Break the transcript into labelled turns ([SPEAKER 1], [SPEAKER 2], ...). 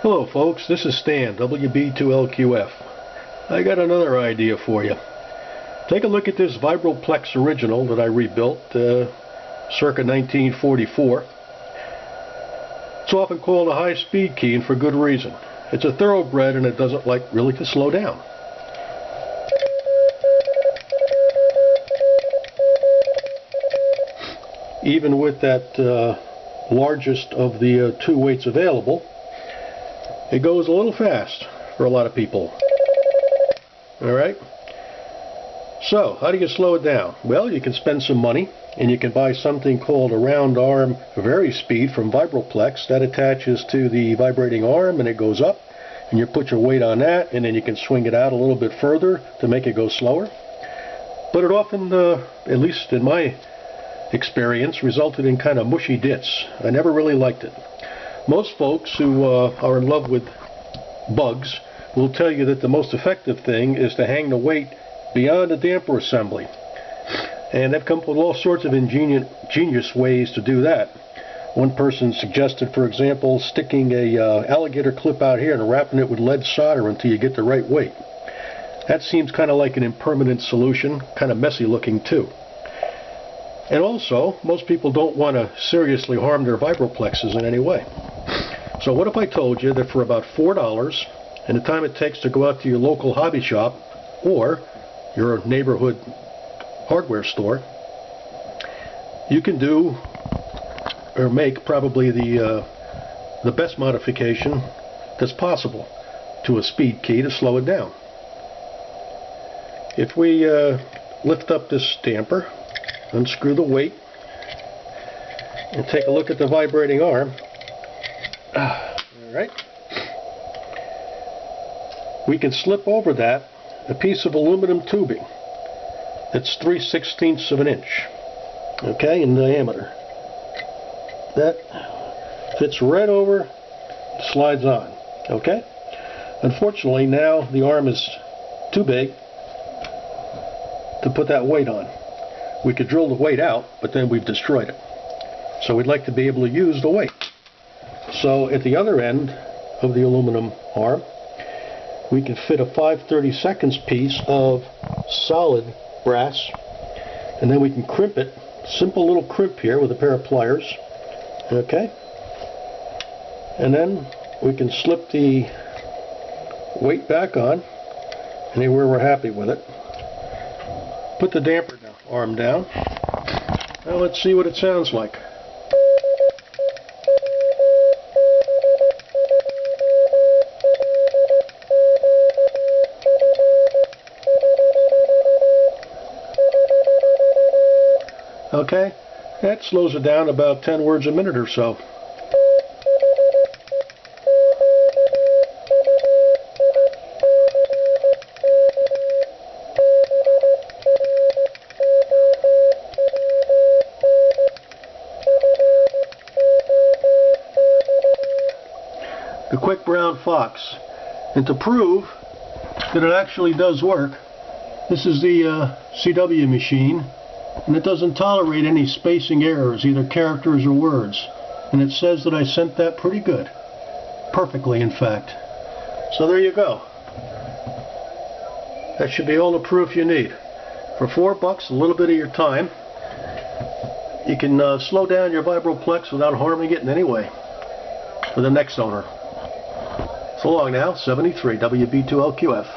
[SPEAKER 1] Hello folks, this is Stan, WB2LQF. I got another idea for you. Take a look at this Vibroplex original that I rebuilt circa 1944. It's often called a high-speed key, and for good reason. It's a thoroughbred and it doesn't like really to slow down. Even with that largest of the two weights available, it goes a little fast for a lot of people. Alright? So, how do you slow it down? Well, you can spend some money and you can buy something called a round arm Vari-Speed from Vibroplex. That attaches to the vibrating arm and it goes up, and you put your weight on that, and then you can swing it out a little bit further to make it go slower. But it often, at least in my experience, resulted in kind of mushy dits. I never really liked it. Most folks who are in love with bugs will tell you that the most effective thing is to hang the weight beyond the damper assembly. And they've come up with all sorts of ingenious ways to do that. One person suggested, for example, sticking a alligator clip out here and wrapping it with lead solder until you get the right weight. That seems kind of like an impermanent solution, kind of messy looking too. And also, most people don't want to seriously harm their vibroplexes in any way. So what if I told you that for about $4, and the time it takes to go out to your local hobby shop or your neighborhood hardware store, you can do or make probably the best modification that's possible to a speed key to slow it down. If we lift up this damper, unscrew the weight, and take a look at the vibrating arm. Alright. We can slip over that a piece of aluminum tubing that's 3/16 of an inch, okay, in diameter. That fits right over, slides on, okay? Unfortunately, now the arm is too big to put that weight on. We could drill the weight out, but then we've destroyed it. So we'd like to be able to use the weight. So at the other end of the aluminum arm, we can fit a 5/32 piece of solid brass, and then we can crimp it. Simple little crimp here with a pair of pliers. Okay? And then we can slip the weight back on anywhere we're happy with it. Put the damper arm down. Now let's see what it sounds like. Okay, that slows it down about 10 words a minute or so. The quick brown fox. And to prove that it actually does work, this is the CW machine, and it doesn't tolerate any spacing errors, either characters or words. And it says that I sent that pretty good. Perfectly, in fact. So there you go. That should be all the proof you need. For $4, a little bit of your time, you can slow down your Vibroplex without harming it in any way for the next owner. So long now, 73 WB2LQF.